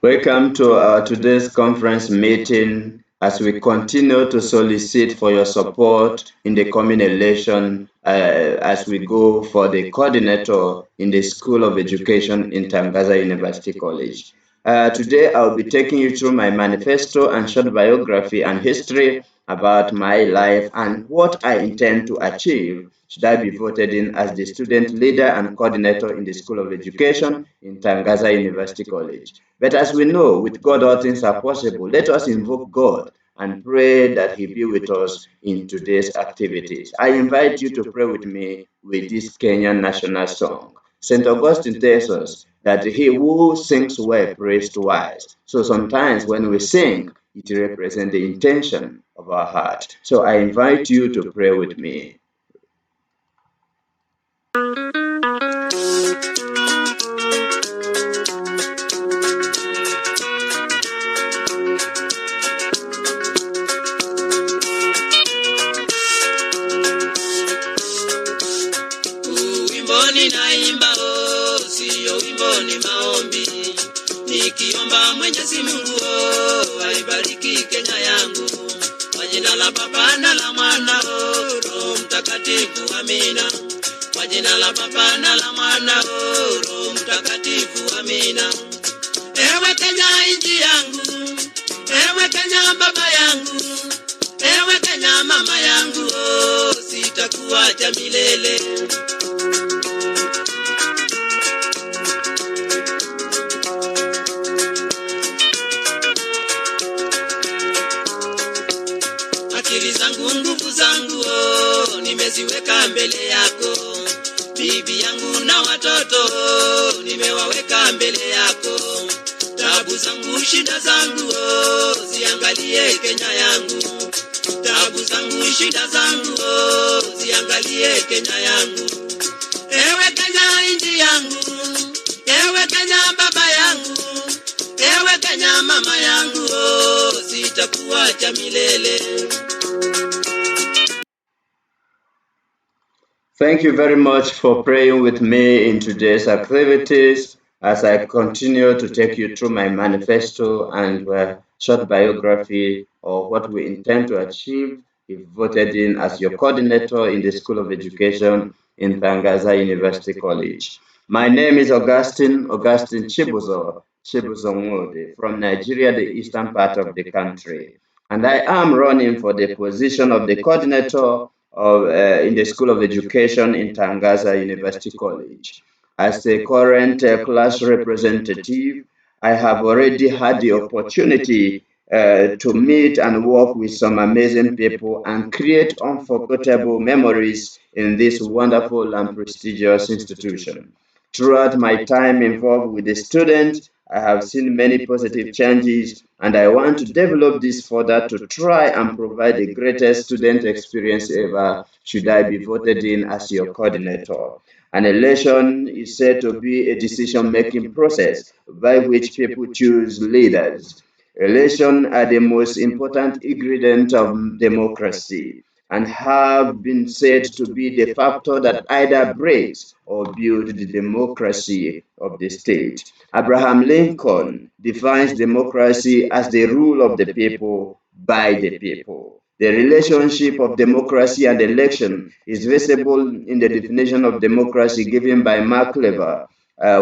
Welcome to our today's conference meeting as we continue to solicit for your support in the coming election as we go for the coordinator in the School of Education in Tangaza University College. Today I'll be taking you through my manifesto and short biography and history about my life and what I intend to achieve should I be voted in as the student leader and coordinator in the School of Education in Tangaza University College. But as we know, with God all things are possible. Let us invoke God and pray that He be with us in today's activities. I invite you to pray with me with this Kenyan national song. St. Augustine tells us that he who sings well prays twice. So sometimes when we sing, it represents the intention of our heart. So I invite you to pray with me. Nikiomba Mwenyezi Mungu aibariki Kenya yangu, kwa jina la Baba na la Mwana Roho Mtakatifu, amina. Kwa jina la Baba na la Mwana Roho Mtakatifu, amina. Ewe Kenya nchi yangu, ewe Kenya baba yangu, ewe Kenya mama yangu, sitakuacha milele. Akili zangu nguvu zangu nimeziweka mbele yako, bibi yangu na watoto nimewaweka mbele yako. Tabu zangu shida zangu ziangalie Kenya yangu, tabu zangu shida zangu ziangalie Kenya yangu. Ewe Kenya nchi yangu, ewe Kenya baba yangu, ewe Kenya mama yangu, sitakuacha milele. Thank you very much for praying with me in today's activities as I continue to take you through my manifesto and short biography of what we intend to achieve if voted in as your coordinator in the School of Education in Tangaza University College. My name is Augustine Chibuzo Nwode from Nigeria, the eastern part of the country. And I am running for the position of the coordinator in the School of Education in Tangaza University College. As a current class representative, I have already had the opportunity to meet and work with some amazing people and create unforgettable memories in this wonderful and prestigious institution. Throughout my time involved with the students, I have seen many positive changes, and I want to develop this further to try and provide the greatest student experience ever should I be voted in as your coordinator. An election is said to be a decision-making process by which people choose leaders. Elections are the most important ingredient of democracy and have been said to be the factor that either breaks or builds the democracy of the state. Abraham Lincoln defines democracy as the rule of the people by the people. The relationship of democracy and election is visible in the definition of democracy given by Mark Lever,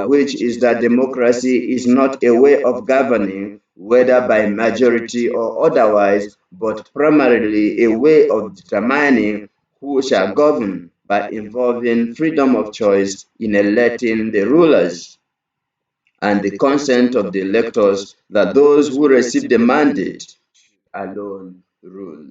which is that democracy is not a way of governing, whether by majority or otherwise, but primarily a way of determining who shall govern by involving freedom of choice in electing the rulers and the consent of the electors that those who receive the mandate alone rule.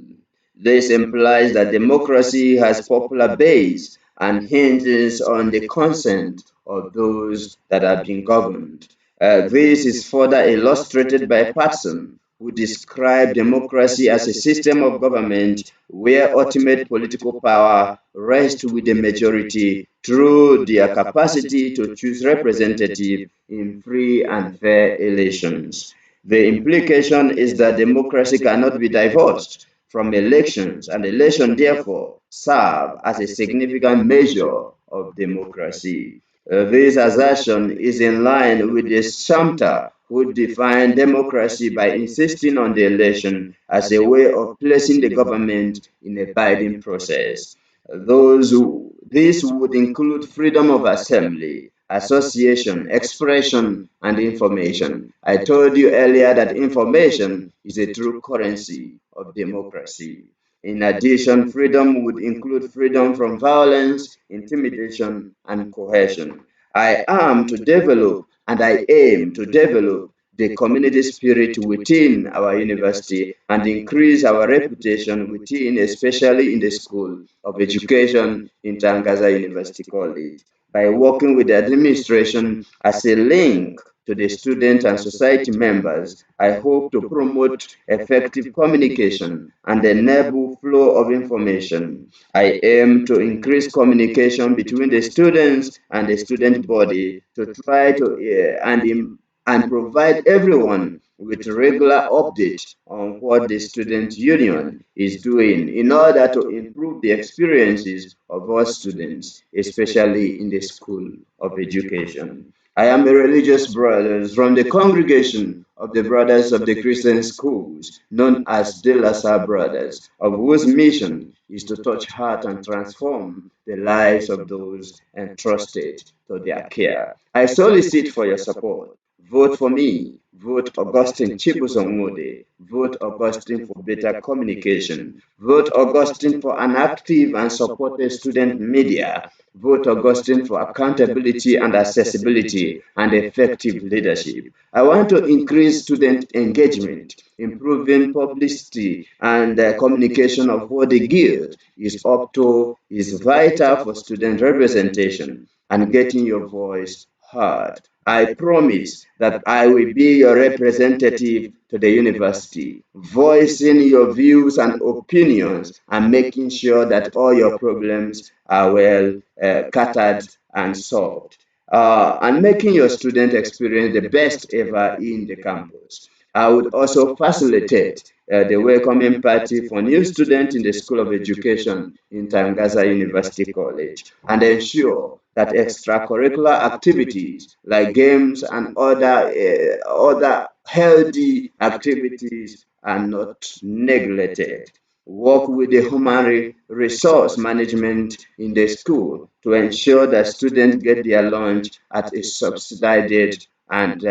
This implies that democracy has popular base and hinges on the consent of those that are being governed. This is further illustrated by Patson, who described democracy as a system of government where ultimate political power rests with the majority through their capacity to choose representatives in free and fair elections. The implication is that democracy cannot be divorced from elections, and elections therefore serve as a significant measure of democracy. This assertion is in line with the Sumter, who define democracy by insisting on the election as a way of placing the government in a binding process. This would include freedom of assembly, association, expression, and information. I told you earlier that information is a true currency of democracy. In addition, freedom would include freedom from violence, intimidation, and coercion. I am to develop and I aim to develop the community spirit within our university and increase our reputation within, especially in the School of Education in Tangaza University College, by working with the administration as a link to the student and society members. I hope to promote effective communication and enable flow of information. I aim to increase communication between the students and the student body to try to and provide everyone with regular update on what the student union is doing in order to improve the experiences of our students, especially in the School of Education. I am a religious brother from the congregation of the Brothers of the Christian Schools, known as De La Salle Brothers, of whose mission is to touch heart and transform the lives of those entrusted to their care. I solicit for your support. Vote for me. Vote Augustine Nwode. Vote Augustine for better communication. Vote Augustine for an active and supportive student media. Vote Augustine for accountability and accessibility and effective leadership. I want to increase student engagement, improving publicity and communication of what the guild is up to is vital for student representation and getting your voice heard. I promise that I will be your representative to the university, voicing your views and opinions and making sure that all your problems are well catered and solved. And making your student experience the best ever in the campus. I would also facilitate the welcoming party for new students in the School of Education in Tangaza University College and ensure that extracurricular activities like games and other healthy activities are not neglected. Work with the human resource management in the school to ensure that students get their lunch at a subsidized and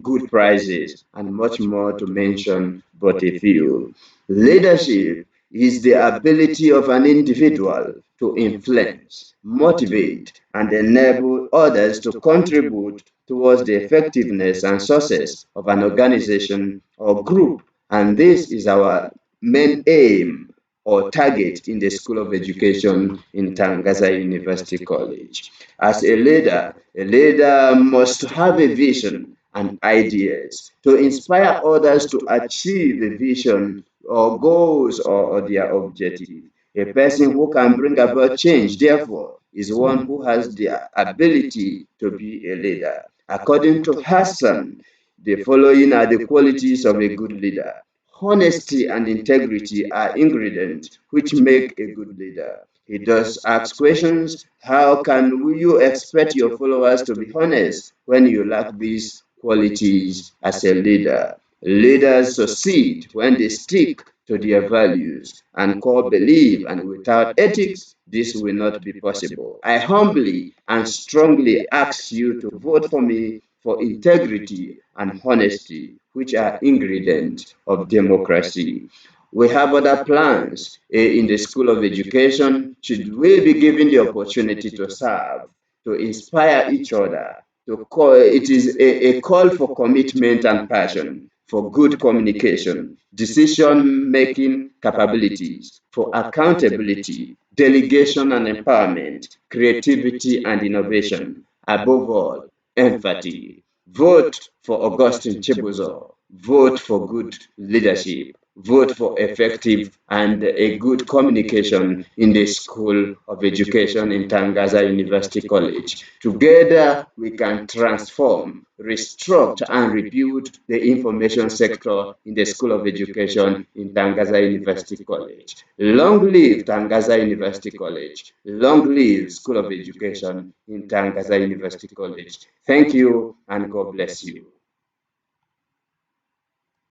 good prices, and much more to mention but a few. Leadership is the ability of an individual to influence, motivate, and enable others to contribute towards the effectiveness and success of an organization or group. And this is our main aim or target in the School of Education in Tangaza University College. As a leader must have a vision and ideas to inspire others to achieve a vision or goals or their objective. A person who can bring about change, therefore, is one who has the ability to be a leader. According to Hassan, the following are the qualities of a good leader. Honesty and integrity are ingredients which make a good leader. He does ask questions. How can you expect your followers to be honest when you lack these qualities as a leader? Leaders succeed when they stick to their values and core belief, and without ethics, this will not be possible. I humbly and strongly ask you to vote for me for integrity and honesty, which are ingredients of democracy. We have other plans in the School of Education. Should we be given the opportunity to serve, to inspire each other, to call, it is a call for commitment and passion, for good communication, decision-making capabilities, for accountability, delegation and empowerment, creativity and innovation. Above all, empathy. Vote for Augustine Chibuzo. Vote for good leadership. Vote for effective and a good communication in the School of Education in Tangaza University College. Together, we can transform, restructure, and rebuild the information sector in the School of Education in Tangaza University College. Long live Tangaza University College. Long live School of Education in Tangaza University College. Thank you and God bless you.